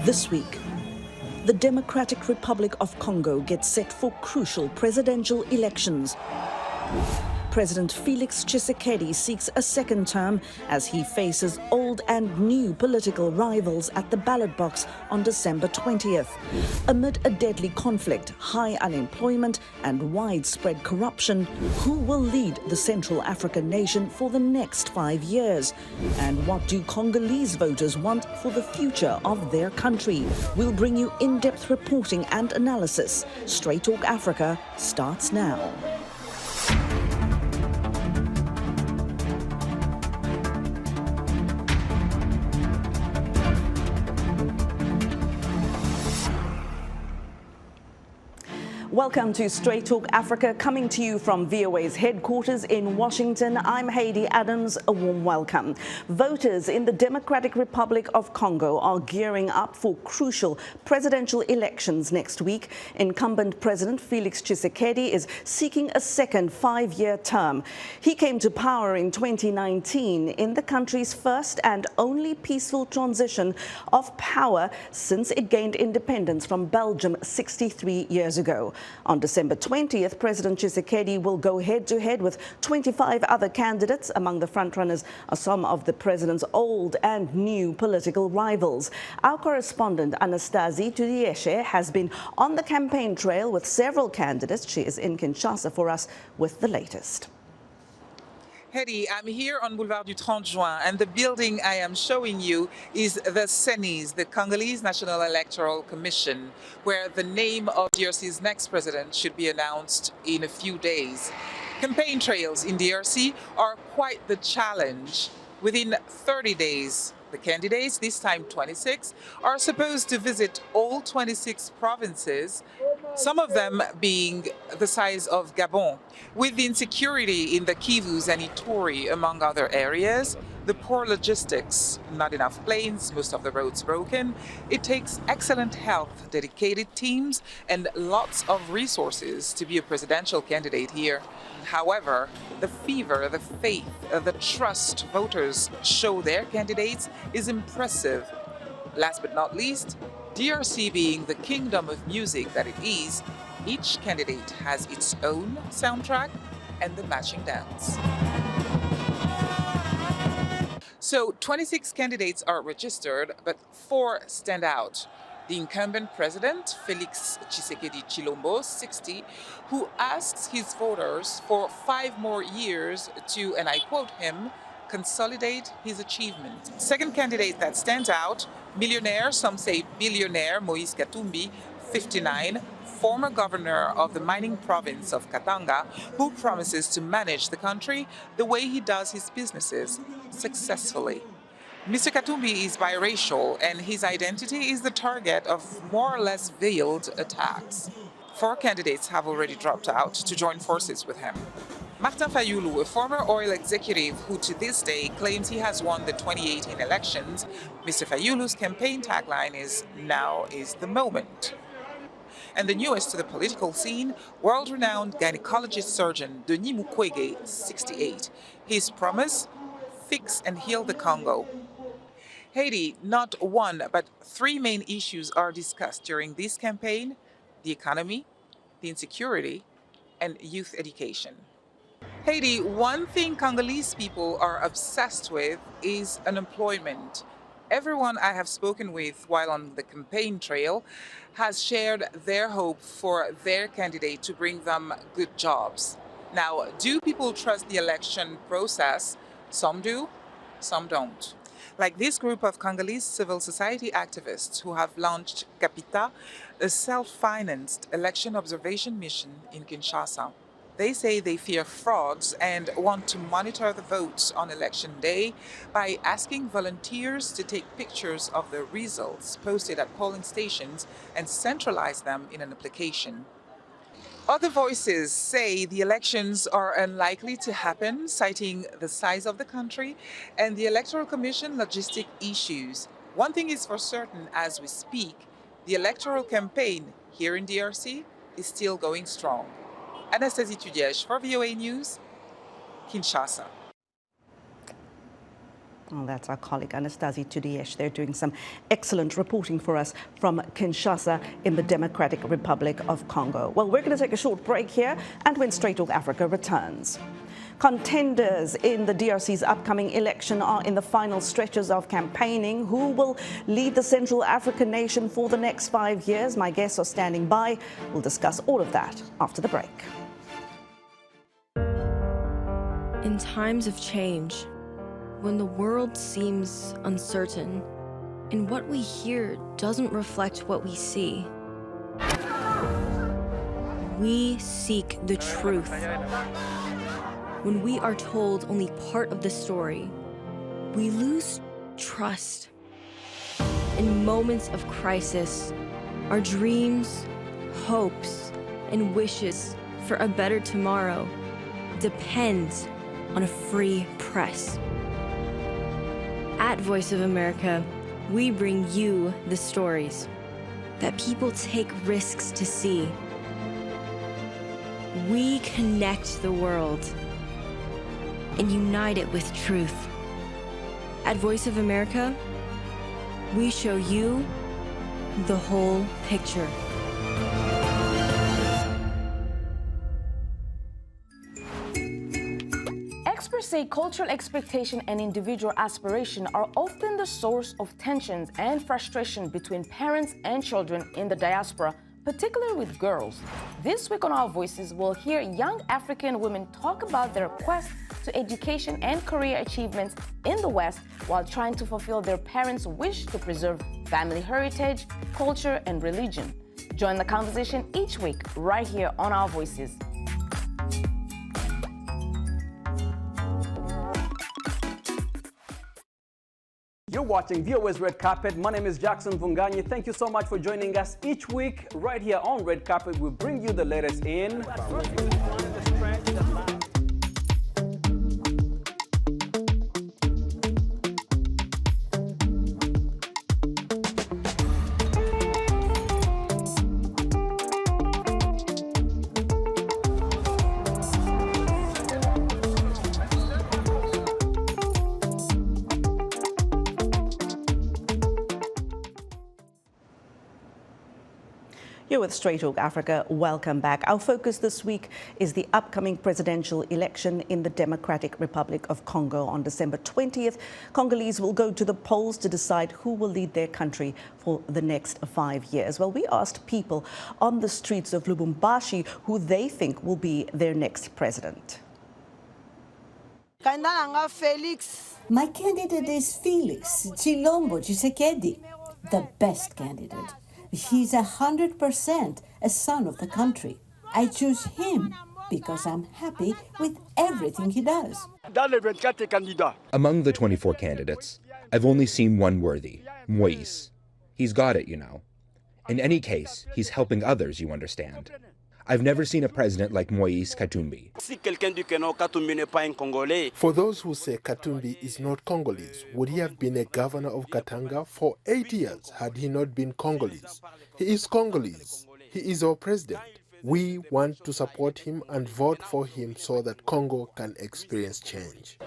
This week, the Democratic Republic of Congo gets set for crucial presidential elections. President Felix Tshisekedi seeks a second term as he faces old and new political rivals at the ballot box on December 20th. Amid a deadly conflict, high unemployment and widespread corruption, who will lead the Central African nation for the next 5 years? And what do Congolese voters want for the future of their country? We'll bring you in-depth reporting and analysis. Straight Talk Africa starts now. Welcome to Straight Talk Africa, coming to you from VOA's headquarters in Washington. I'm Hayde Adams. A warm welcome. Voters in the Democratic Republic of Congo are gearing up for crucial presidential elections next week. Incumbent President Felix Tshisekedi is seeking a second 5-year term. He came to power in 2019 in the country's first and only peaceful transition of power since it gained independence from Belgium 63 years ago. On December 20th, President Tshisekedi will go head-to-head with 25 other candidates. Among the frontrunners are some of the president's old and new political rivals. Our correspondent, Anasthasie Tudieshe, has been on the campaign trail with several candidates. She is in Kinshasa for us with the latest. Hedy, I'm here on Boulevard du 30 Juin, and the building I am showing you is the CENI's, the Congolese National Electoral Commission, where the name of DRC's next president should be announced in a few days. Campaign trails in DRC are quite the challenge. Within 30 days, the candidates, this time 26, are supposed to visit all 26 provinces, some of them being the size of Gabon. With the insecurity in the Kivus and Ituri, among other areas, the poor logistics, not enough planes, most of the roads broken, it takes excellent health, dedicated teams, and lots of resources to be a presidential candidate here. However, the fever, the faith, the trust voters show their candidates is impressive. Last but not least, DRC being the kingdom of music that it is, each candidate has its own soundtrack and the matching dance. So 26 candidates are registered, but 4 stand out. The incumbent president, Felix Tshisekedi Chilombo, 60, who asks his voters for 5 more years to, and I quote him, consolidate his achievement. Second candidate that stands out, millionaire, some say billionaire, Moise Katumbi, 59, former governor of the mining province of Katanga, who promises to manage the country the way he does his businesses, successfully. Mr. Katumbi is biracial, and his identity is the target of more or less veiled attacks. 4 candidates have already dropped out to join forces with him. Martin Fayulu, a former oil executive who to this day claims he has won the 2018 elections, Mr. Fayulu's campaign tagline is, "Now is the moment." And the newest to the political scene, world-renowned gynecologist surgeon Denis Mukwege, 68. His promise, fix and heal the Congo. Haiti, not 1, but 3 main issues are discussed during this campaign: the economy, the insecurity, and youth education. Haiti, one thing Congolese people are obsessed with is unemployment. Everyone I have spoken with while on the campaign trail has shared their hope for their candidate to bring them good jobs. Now, do people trust the election process? Some do, some don't. Like this group of Congolese civil society activists who have launched Capita, a self-financed election observation mission in Kinshasa. They say they fear frauds and want to monitor the votes on election day by asking volunteers to take pictures of the results posted at polling stations and centralize them in an application. Other voices say the elections are unlikely to happen, citing the size of the country and the Electoral Commission logistic issues. One thing is for certain as we speak, the electoral campaign here in DRC is still going strong. Anasthasie Tudieshe for VOA News, Kinshasa. Well, that's our colleague Anasthasie Tudieshe. They're doing some excellent reporting for us from Kinshasa in the Democratic Republic of Congo. Well, we're going to take a short break here, and when Straight Talk Africa returns. Contenders in the DRC's upcoming election are in the final stretches of campaigning. Who will lead the Central African nation for the next 5 years? My guests are standing by. We'll discuss all of that after the break. In times of change, when the world seems uncertain and what we hear doesn't reflect what we see, we seek the truth. When we are told only part of the story, we lose trust. In moments of crisis, our dreams, hopes, and wishes for a better tomorrow depend on a free press. At Voice of America, we bring you the stories that people take risks to see. We connect the world and unite it with truth. At Voice of America, we show you the whole picture. Experts say cultural expectation and individual aspiration are often the source of tensions and frustration between parents and children in the diaspora, particularly with girls. This week on Our Voices, we'll hear young African women talk about their quest to education and career achievements in the West while trying to fulfill their parents' wish to preserve family heritage, culture, and religion. Join the conversation each week right here on Our Voices. You're watching VOA's Red Carpet. My name is Jackson Vunganyi. Thank you so much for joining us each week. Right here on Red Carpet, we bring you the latest in You're with Straight Talk Africa. Welcome back. Our focus this week is the upcoming presidential election in the Democratic Republic of Congo. On December 20th, Congolese will go to the polls to decide who will lead their country for the next 5 years. Well, we asked people on the streets of Lubumbashi who they think will be their next president. My candidate is Felix Tshisekedi, the best candidate. He's 100% a son of the country. I choose him because I'm happy with everything he does. Among the 24 candidates, I've only seen one worthy, Moïse. He's got it, you know. In any case, he's helping others, you understand. I've never seen a president like Moïse Katumbi. For those who say Katumbi is not Congolese, would he have been a governor of Katanga for 8 years had he not been Congolese? He is Congolese. He is our president. We want to support him and vote for him so that Congo can experience change.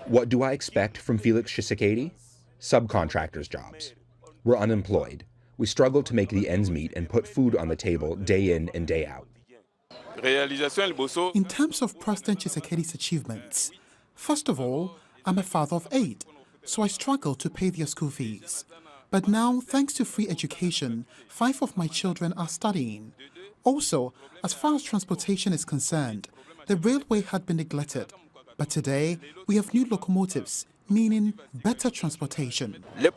What do I expect from Felix Tshisekedi? Subcontractors' jobs. We're unemployed. We struggle to make the ends meet and put food on the table day in and day out. In terms of President Tshisekedi's achievements, first of all, I'm a father of 8, so I struggle to pay their school fees. But now, thanks to free education, 5 of my children are studying. Also, as far as transportation is concerned, the railway had been neglected. But today, we have new locomotives, meaning better transportation. The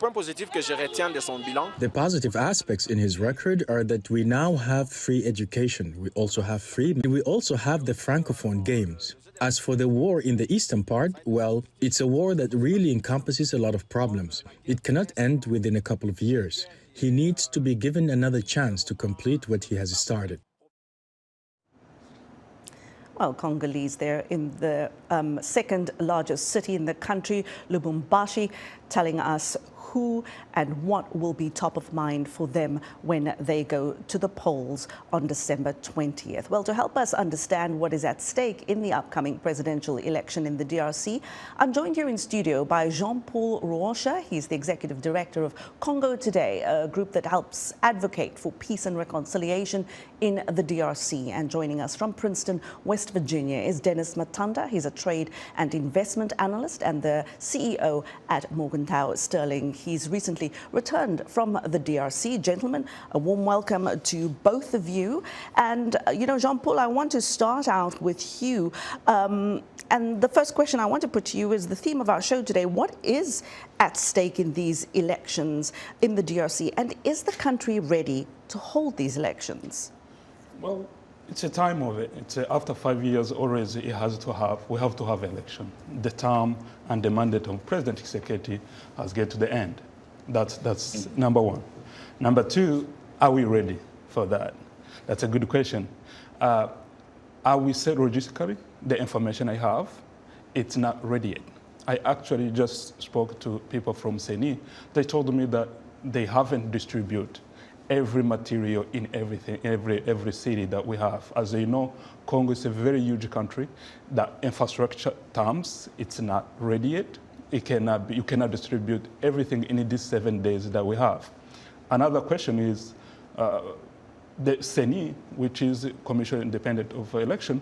positive aspects in his record are that we now have free education. We also have the Francophone games. As for the war in the eastern part, well, it's a war that really encompasses a lot of problems. It cannot end within a couple of years. He needs to be given another chance to complete what he has started. well, Congolese there in the second largest city in the country, Lubumbashi, telling us who and what will be top of mind for them when they go to the polls on December 20th. Well, to help us understand what is at stake in the upcoming presidential election in the DRC, I'm joined here in studio by Jean-Paul Ruhosha. He's the executive director of CongoToday, a group that helps advocate for peace and reconciliation in the DRC. And joining us from Princeton, West Virginia, is Dennis Matanda. He's a trade and investment analyst and the CEO at Morgenthau Stirling. He's recently returned from the DRC. Gentlemen, a warm welcome to both of you. And, Jean-Paul, I want to start out with you. And the first question I want to put to you is the theme of our show today. What is at stake in these elections in the DRC? And is the country ready to hold these elections? Well, it's a time of it. It's after 5 years, always we have to have election. The term and the mandate of President Tshisekedi has get to the end. That's number one. Number two, are we ready for that? That's a good question. Are we set logistically? The information I have, it's not ready yet. I actually just spoke to people from CENI. They told me that they haven't distributed every material in every city that we have. As you know, Congo is a very huge country. The infrastructure terms, it's not ready yet. You cannot distribute everything in these 7 days that we have. Another question is, the CENI, which is Commission Independent of Election,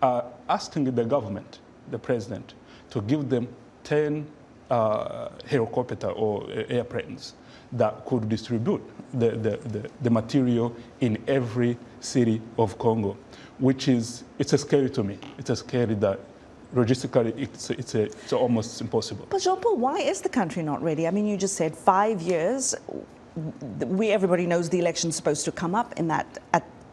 are asking the government, the president, to give them 10 helicopter or airplanes that could distribute the material in every city of Congo, which is, it's scary to me. It's scary that logistically it's almost impossible. But Jean-Paul, why is the country not ready? I mean, you just said 5 years. Everybody knows the election's supposed to come up in at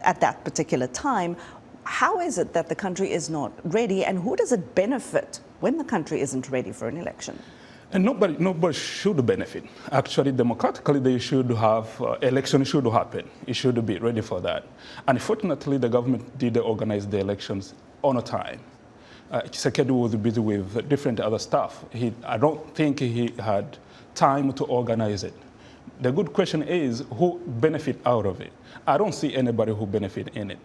that particular time. How is it that the country is not ready, and who does it benefit when the country isn't ready for an election? And nobody should benefit. Actually, democratically, they should have, election should happen. It should be ready for that. Unfortunately, the government did organize the elections on a time. Tshisekedi was busy with different other stuff. I don't think he had time to organize it. The good question is, who benefit out of it? I don't see anybody who benefit in it.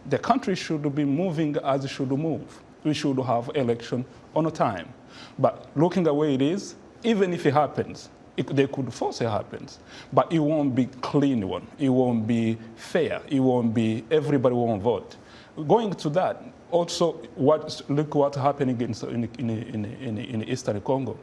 The country should be moving as it should move. We should have election on a time. But looking the way it is, even if it happens, they could force it happens, but it won't be clean one. It won't be fair. It won't be, everybody won't vote. Going to that, also, look what's happening in Eastern Congo.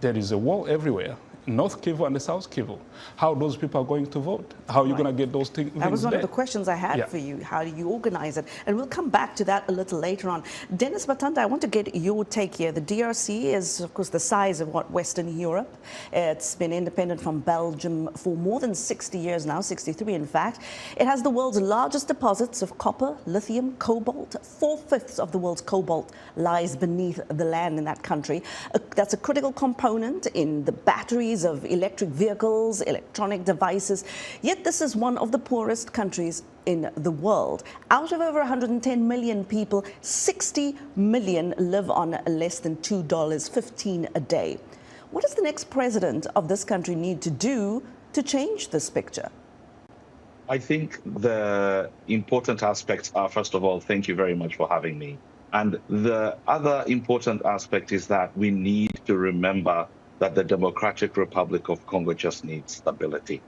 There is a war everywhere. North Kivu and the South Kivu. How those people are going to vote? How are you going to get those things? That was one of the questions I had for you. How do you organize it? And we'll come back to that a little later on. Dennis Matanda, I want to get your take here. The DRC is, of course, the size of Western Europe. It's been independent from Belgium for more than 60 years now, 63 in fact. It has the world's largest deposits of copper, lithium, cobalt. 4/5 of the world's cobalt lies beneath the land in that country. That's a critical component in the batteries of electric vehicles, electronic devices. Yet this is one of the poorest countries in the world. Out of over 110 million people, 60 million live on less than $2.15 a day. What does the next president of this country need to do to change this picture? I think the important aspects are, first of all, thank you very much for having me. And the other important aspect is that we need to remember that the Democratic Republic of Congo just needs stability.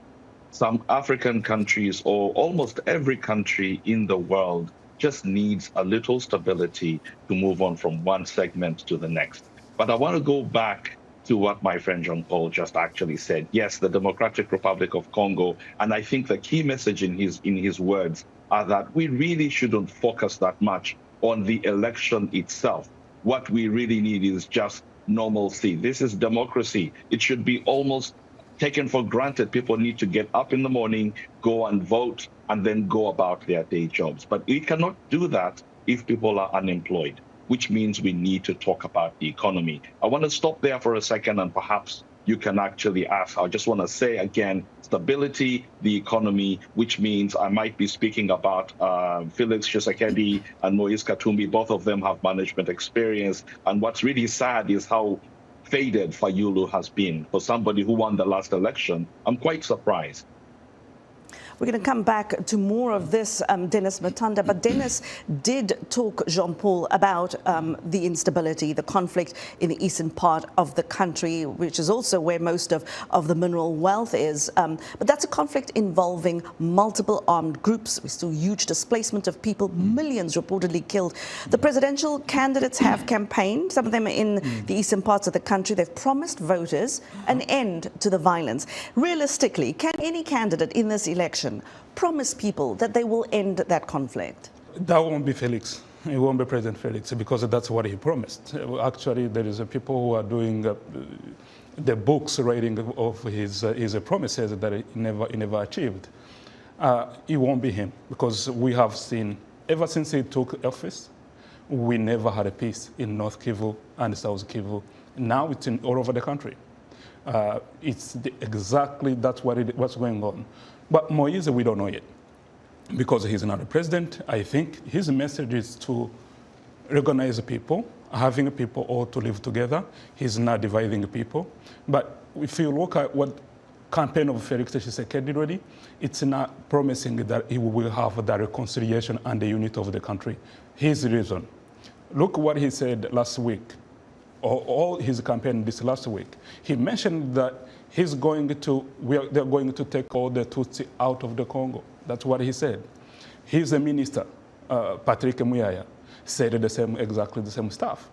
Some African countries, or almost every country in the world, just needs a little stability to move on from one segment to the next. But I want to go back to what my friend Jean-Paul just actually said. Yes, the Democratic Republic of Congo, and I think the key message in his words are that we really shouldn't focus that much on the election itself. What we really need is just normalcy. This is democracy. It should be almost taken for granted. People need to get up in the morning, go and vote, and then go about their day jobs. But we cannot do that if people are unemployed, which means we need to talk about the economy. I want to stop there for a second and perhaps you can actually ask. I just want to say again, stability, the economy, which means I might be speaking about Felix Tshisekedi and Moise Katumbi. Both of them have management experience. And what's really sad is how faded Fayulu has been. For somebody who won the last election, I'm quite surprised. We're going to come back to more of this, Dennis Matanda. But Dennis did talk, Jean-Paul, about the instability, the conflict in the eastern part of the country, which is also where most of the mineral wealth is. But that's a conflict involving multiple armed groups. With still huge displacement of people, millions reportedly killed. The presidential candidates have campaigned, some of them in the eastern parts of the country. They've promised voters an end to the violence. Realistically, can any candidate in this election promise people that they will end that conflict? That won't be Felix. It won't be President Felix, because that's what he promised. Actually, there is people who are doing the books writing of his promises that he never achieved. It won't be him, because we have seen, ever since he took office, we never had a peace in North Kivu and South Kivu. Now it's all over the country. It's exactly that's what's going on. But Moise, we don't know yet, because he's not a president. I think his message is to recognize people, having people all to live together. He's not dividing people. But if you look at what campaign of Felix Tshisekedi already, it's not promising that he will have the reconciliation and the unity of the country. His reason. Look what he said last week, or all his campaign this last week. He mentioned that they're going to take all the Tutsi out of the Congo. That's what he said. His minister, Patrick Muyaya, said exactly the same stuff,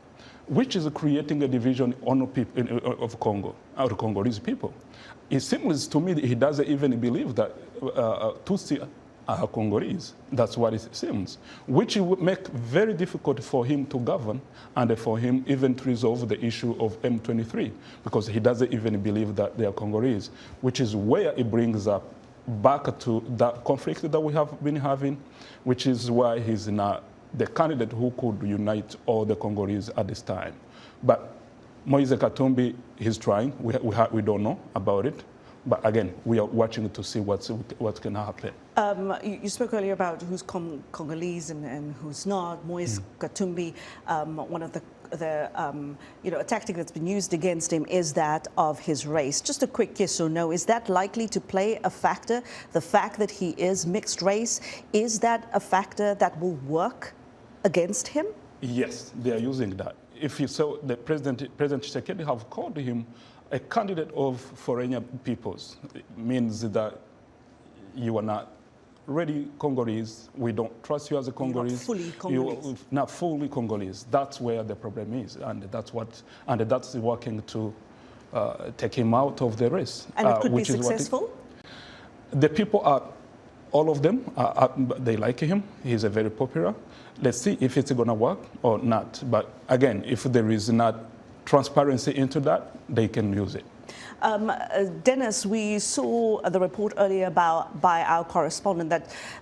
which is creating a division on people of Congo, out of Congolese people. It seems to me that he doesn't even believe that Tutsi are Congolese. That's what it seems, which would make very difficult for him to govern and for him even to resolve the issue of M23, because he doesn't even believe that they are Congolese, which is where it brings up back to that conflict that we have been having, which is why he's not the candidate who could unite all the Congolese at this time. But Moise Katumbi, he's trying. We don't know about it. But again, we are watching to see what's going to happen. You spoke earlier about who's Congolese and who's not. Moise Katumbi, one of a tactic that's been used against him is that of his race. Just a quick yes or no, is that likely to play a factor? The fact that he is mixed race, is that a factor that will work against him? Yes, they are using that. If you saw the President Tshisekedi have called him a candidate of foreign peoples, it means that you are not really Congolese. We don't trust you as a Congolese. Not fully Congolese. You're not fully Congolese. That's where the problem is, and that's working to take him out of the race. And it could be successful? The people are, all of them, they like him. He's a very popular. Let's see if it's going to work or not. But again, if there is not transparency into that, they can use it. Dennis, we saw the report earlier by our correspondent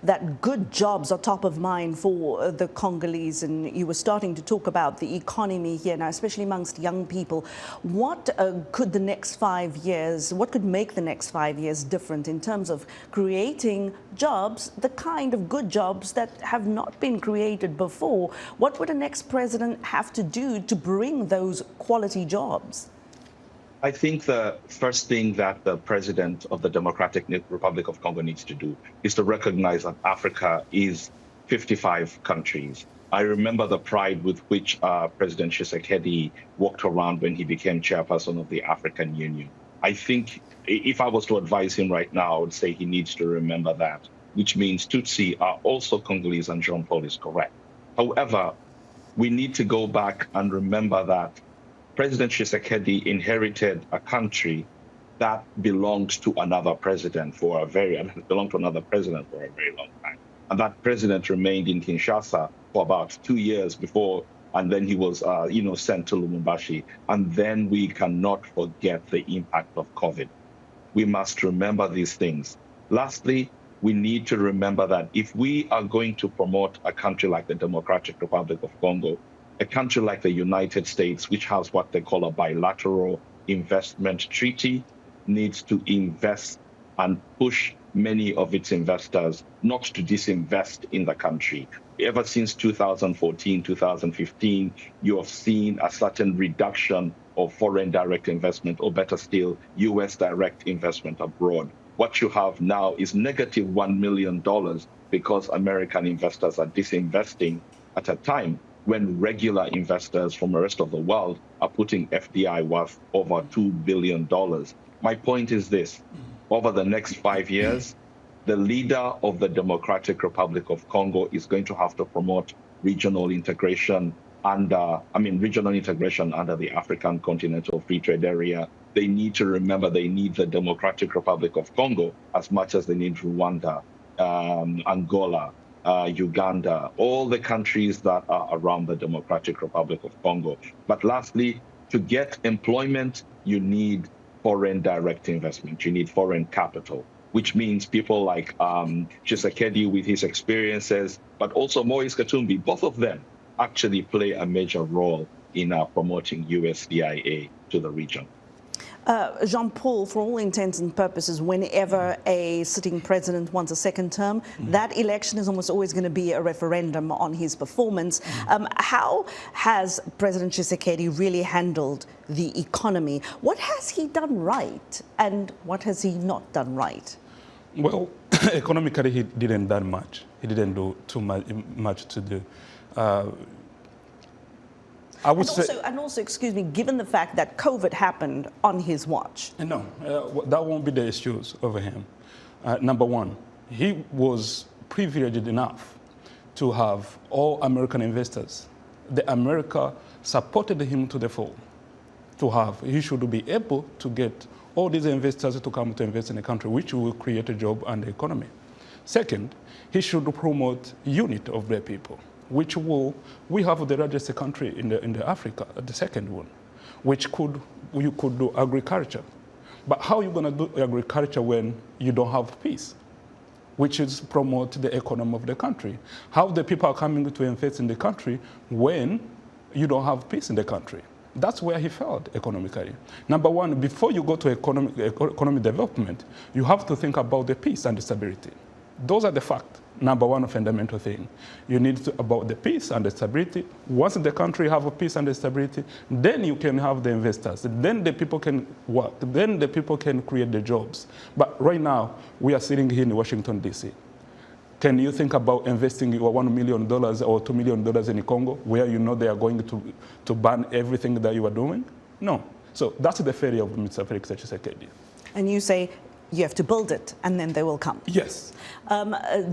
that good jobs are top of mind for the Congolese, and you were starting to talk about the economy here now, especially amongst young people. What could the next 5 years, what could make the next 5 years different in terms of creating jobs, the kind of good jobs that have not been created before? What would the next president have to do to bring those quality jobs? I think the first thing that the president of the Democratic Republic of Congo needs to do is to recognize that Africa is 55 countries. I remember the pride with which President Tshisekedi walked around when he became chairperson of the African Union. I think if I was to advise him right now, I would say he needs to remember that, which means Tutsi are also Congolese, and Jean-Paul is correct. However, we need to go back and remember that President Tshisekedi inherited a country that belonged to another president for a very long time. And that president remained in Kinshasa for about 2 years before, and then he was sent to Lubumbashi. And then we cannot forget the impact of COVID. We must remember these things. Lastly, we need to remember that if we are going to promote a country like the Democratic Republic of Congo, a country like the United States, which has what they call a bilateral investment treaty needs to invest and push many of its investors not to disinvest in the country. Ever since 2014, 2015, you have seen a certain reduction of foreign direct investment, or better still, US direct investment abroad. What you have now is negative $1 million because American investors are disinvesting at a time when regular investors from the rest of the world are putting FDI worth over $2 billion. My point is this: over the next 5 years, the leader of the Democratic Republic of Congo is going to have to promote regional integration under the African Continental Free Trade Area. They need to remember they need the Democratic Republic of Congo as much as they need Rwanda, Angola, Uganda, all the countries that are around the Democratic Republic of Congo. But lastly, to get employment, you need foreign direct investment. You need foreign capital, which means people like Tshisekedi with his experiences, but also Moise Katumbi, both of them actually play a major role in promoting USDIA to the region. Jean-Paul, for all intents and purposes, whenever a sitting president wants a second term, that election is almost always going to be a referendum on his performance. How has President Tshisekedi really handled the economy? What has he done right, and what has he not done right? Well, economically, he didn't do much. He didn't do too much to do. And also, excuse me, given the fact that COVID happened on his watch. No, that won't be the issues over him. Number one, he was privileged enough to have all American investors. The America supported him to the full. He should be able to get all these investors to come to invest in the country, which will create a job and the economy. Second, he should promote unity of the people, which we have the largest country in the Africa, the second one, which you could do agriculture. But how are you going to do agriculture when you don't have peace, which is promote the economy of the country? How the people are coming to invest in the country when you don't have peace in the country? That's where he failed economically. Number one, before you go to economic development, you have to think about the peace and the stability. Those are the facts. Number one fundamental thing. You need to about the peace and the stability. Once the country have a peace and the stability, then you can have the investors. Then the people can work. Then the people can create the jobs. But right now, we are sitting here in Washington, D.C. Can you think about investing your $1 million or $2 million in Congo, where you know they are going to ban everything that you are doing? No. So that's the failure of Mr. Felix Tshisekedi. And you say you have to build it, and then they will come. Yes.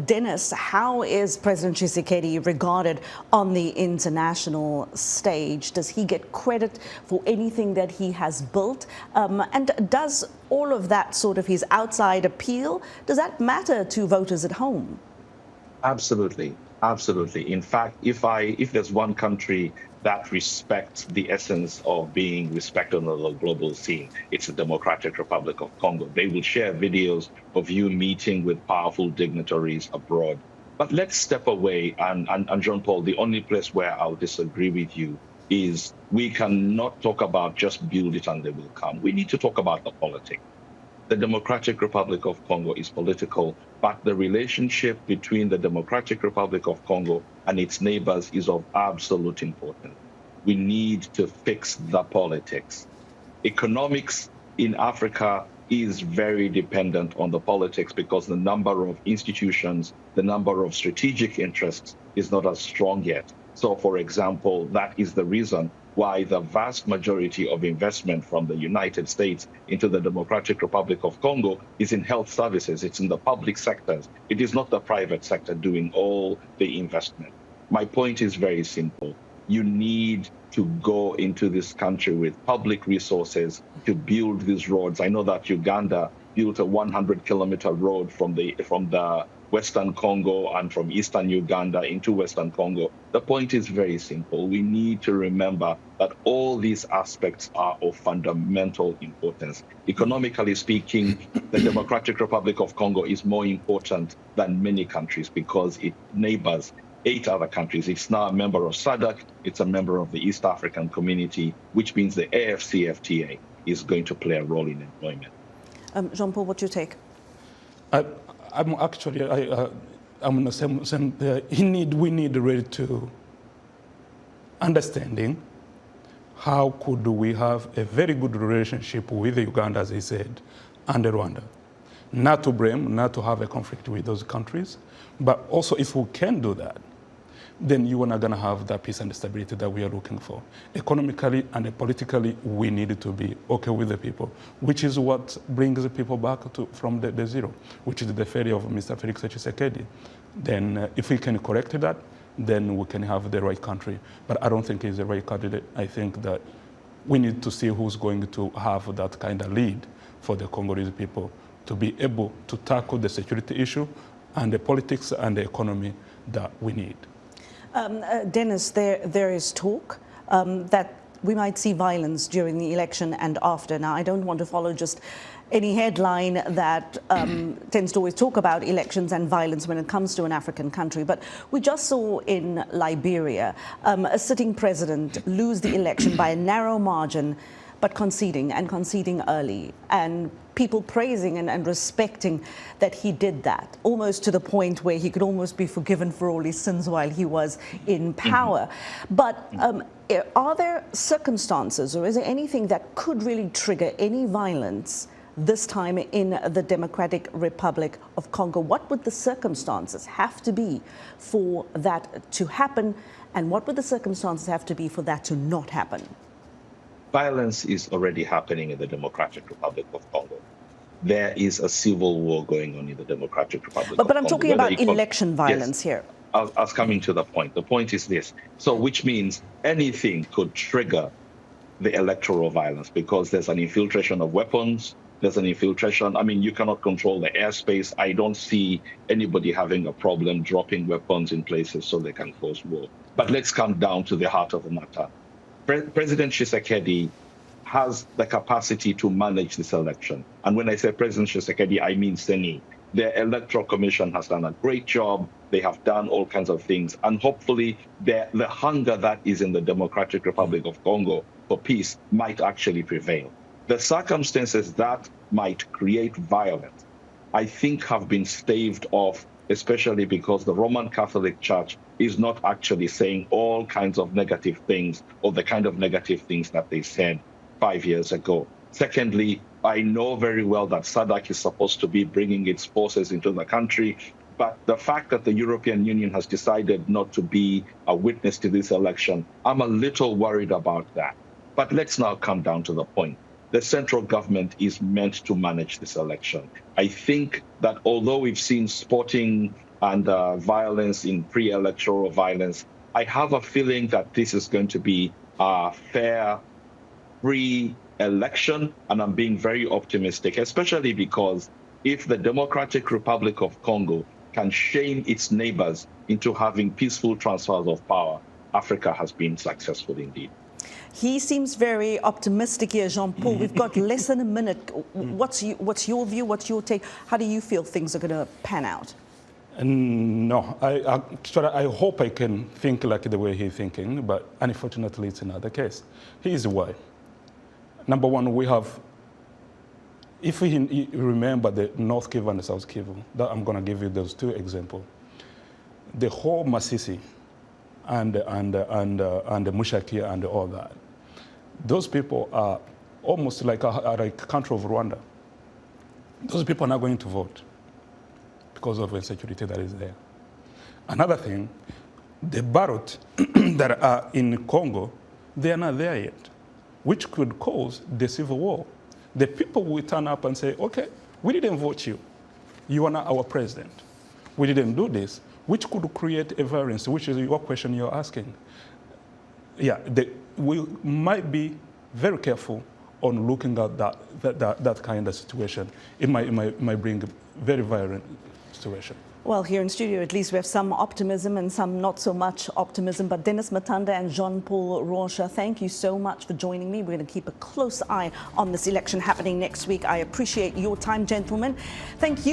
Dennis, how is President Tshisekedi regarded on the international stage? Does he get credit for anything that he has built? And does all of that sort of his outside appeal, does that matter to voters at home? Absolutely. Absolutely. In fact, if there's one country that respects the essence of being respected on the global scene, it's the Democratic Republic of Congo. They will share videos of you meeting with powerful dignitaries abroad. But let's step away, and Jean-Paul, the only place where I'll disagree with you is we cannot talk about just build it and they will come. We need to talk about the politics. The Democratic Republic of Congo is political, but the relationship between the Democratic Republic of Congo and its neighbors is of absolute importance. We need to fix the politics. Economics in Africa is very dependent on the politics because the number of institutions, the number of strategic interests is not as strong yet. So, for example, that is the reason why the vast majority of investment from the United States into the Democratic Republic of Congo is in health services. It's in the public sectors. It is not the private sector doing all the investment. My point is very simple. You need to go into this country with public resources to build these roads. I know that Uganda built a 100-kilometer road from the Western Congo and from Eastern Uganda into Western Congo. The point is very simple. We need to remember that all these aspects are of fundamental importance. Economically speaking, the Democratic Republic of Congo is more important than many countries because it neighbors 8 other countries. It's now a member of SADC. It's a member of the East African Community, which means the AFCFTA. is going to play a role in employment. Jean-Paul, what's your take? I'm actually, I'm in the same we need really to understanding how could we have a very good relationship with Uganda, as he said, and Rwanda. Not to blame, not to have a conflict with those countries, but also if we can do that, then you are not going to have that peace and stability that we are looking for. Economically and politically, we need to be okay with the people, which is what brings the people back from the zero, which is the failure of Mr. Felix Tshisekedi. Then if we can correct that, then we can have the right country. But I don't think he's the right candidate. I think that we need to see who's going to have that kind of lead for the Congolese people to be able to tackle the security issue and the politics and the economy that we need. Dennis, there is talk that we might see violence during the election and after. Now, I don't want to follow just any headline that tends to always talk about elections and violence when it comes to an African country. But we just saw in Liberia a sitting president lose the election by a narrow margin, but conceding early, and people praising and respecting that he did that, almost to the point where he could almost be forgiven for all his sins while he was in power. But are there circumstances, or is there anything that could really trigger any violence this time in the Democratic Republic of Congo? What would the circumstances have to be for that to happen, and what would the circumstances have to be for that to not happen? Violence is already happening in the Democratic Republic of Congo. There is a civil war going on in the Democratic Republic of Congo. But I'm talking about election violence here. I was coming to the point. The point is this. So which means anything could trigger the electoral violence because there's an infiltration of weapons. There's an infiltration. I mean, you cannot control the airspace. I don't see anybody having a problem dropping weapons in places so they can cause war. But let's come down to the heart of the matter. President Tshisekedi has the capacity to manage this election. And when I say President Tshisekedi, I mean Seni. The Electoral Commission has done a great job. They have done all kinds of things. And hopefully the hunger that is in the Democratic Republic of Congo for peace might actually prevail. The circumstances that might create violence, I think, have been staved off, especially because the Roman Catholic Church is not actually saying all kinds of negative things or the kind of negative things that they said 5 years ago. Secondly, I know very well that SADC is supposed to be bringing its forces into the country, but the fact that the European Union has decided not to be a witness to this election, I'm a little worried about that. But let's now come down to the point. The central government is meant to manage this election. I think that although we've seen sporting and violence in pre-electoral violence, I have a feeling that this is going to be a fair, free election, and I'm being very optimistic, especially because if the Democratic Republic of Congo can shame its neighbors into having peaceful transfers of power, Africa has been successful indeed. He seems very optimistic here, Jean-Paul. We've got less than a minute. What's your view? What's your take? How do you feel things are going to pan out? No, I hope I can think like the way he's thinking, but unfortunately it's another case. Here's why. Number one, we have, if you remember the North Kivu and the South Kivu, that I'm going to give you those two examples. The whole Masisi and the Mushaki and all that, those people are almost like a country of Rwanda. Those people are not going to vote because of the insecurity that is there. Another thing, the Barot that are in Congo, they are not there yet, which could cause the civil war. The people will turn up and say, okay, we didn't vote you. You are not our president. We didn't do this, which could create a variance, which is your question you're asking. Yeah, we might be very careful on looking at that kind of situation. It might bring a very violent situation. Well, here in studio, at least we have some optimism and some not so much optimism. But Dennis Matanda and Jean-Paul Ruhosha, thank you so much for joining me. We're going to keep a close eye on this election happening next week. I appreciate your time, gentlemen. Thank you.